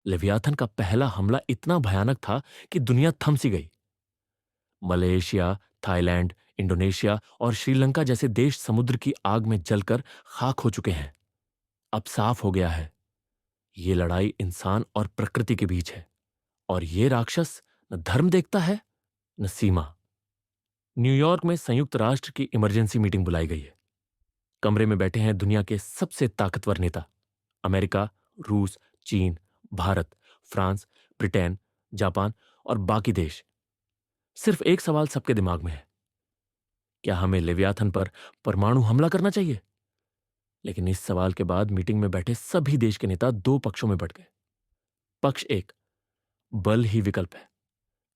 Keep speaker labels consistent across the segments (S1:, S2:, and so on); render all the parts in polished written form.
S1: Leviathan का पहला हमला इतना भयानक था कि दुनिया थम सी गई। मलेशिया, थाईलैंड, इंडोनेशिया और श्रीलंका जैसे देश समुद्र की आग में जलकर खाक हो चुके हैं। अब साफ हो गया है, ये लड़ाई इंसान और प्रकृति के बीच है, और ये राक्षस न धर्म देखता है न सीमा। न्यूयॉर्क में संयुक्त राष्ट्र की इमरजेंसी मीटिंग बुलाई गई है। कमरे में बैठे हैं दुनिया के सबसे ताकतवर नेता, अमेरिका, रूस, चीन, भारत, फ्रांस, ब्रिटेन, जापान और बाकी देश। सिर्फ एक सवाल सबके दिमाग में है, क्या हमें लेवियाथन पर परमाणु हमला करना चाहिए? लेकिन इस सवाल के बाद मीटिंग में बैठे सभी देश के नेता दो पक्षों में बंट गए। पक्ष एक, बल ही विकल्प है।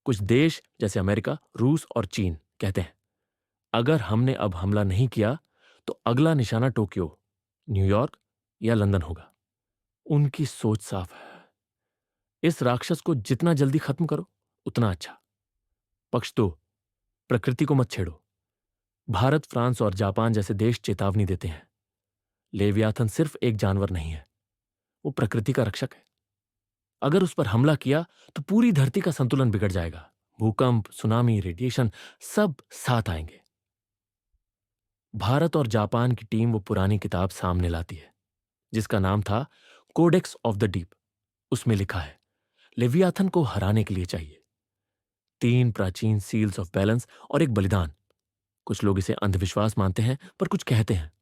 S1: कुछ देश जैसे अमेरिका, रूस और चीन कहते हैं, अगर हमने अब हमला नहीं किया तो अगला निशाना टोक्यो, न्यूयॉर्क या लंदन होगा। उनकी सोच साफ है, इस राक्षस को जितना जल्दी खत्म करो उतना अच्छा। पक्ष दो, प्रकृति को मत छेड़ो। भारत, फ्रांस और जापान जैसे देश चेतावनी देते हैं, लेवियाथन सिर्फ एक जानवर नहीं है, वो प्रकृति का रक्षक है। अगर उस पर हमला किया तो पूरी धरती का संतुलन बिगड़ जाएगा। भूकंप, सुनामी, रेडिएशन सब साथ आएंगे। भारत और जापान की टीम वो पुरानी किताब सामने लाती है जिसका नाम था कोडेक्स ऑफ द डीप। उसमें लिखा है, लेवियाथन को हराने के लिए चाहिए 3 प्राचीन सील्स ऑफ बैलेंस और एक बलिदान। कुछ लोग इसे अंधविश्वास मानते हैं, पर कुछ कहते हैं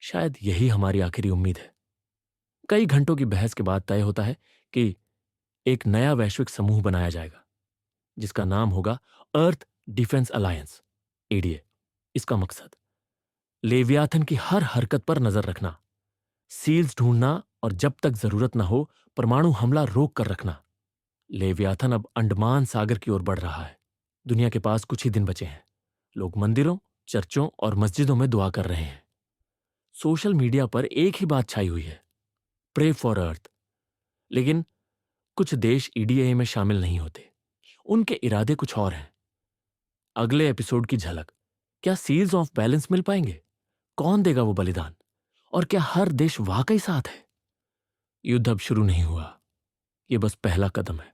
S1: शायद यही हमारी आखिरी उम्मीद है। कई घंटों की बहस के बाद तय होता है कि एक नया वैश्विक समूह बनाया जाएगा जिसका नाम होगा अर्थ डिफेंस अलायंस, एडीए। इसका मकसद लेवियाथन की हर हरकत पर नजर रखना, सील्स ढूंढना और जब तक जरूरत ना हो परमाणु हमला रोक कर रखना। लेवियाथन अब अंडमान सागर की ओर बढ़ रहा है। दुनिया के पास कुछ ही दिन बचे हैं। लोग मंदिरों, चर्चों और मस्जिदों में दुआ कर रहे हैं। सोशल मीडिया पर एक ही बात छाई हुई है, प्रे फॉर अर्थ। लेकिन कुछ देश ईडीए में शामिल नहीं होते, उनके इरादे कुछ और हैं। अगले एपिसोड की झलक, क्या सील्स ऑफ बैलेंस मिल पाएंगे? कौन देगा वो बलिदान? और क्या हर देश वाकई साथ है? युद्ध अब शुरू नहीं हुआ, ये बस पहला कदम है।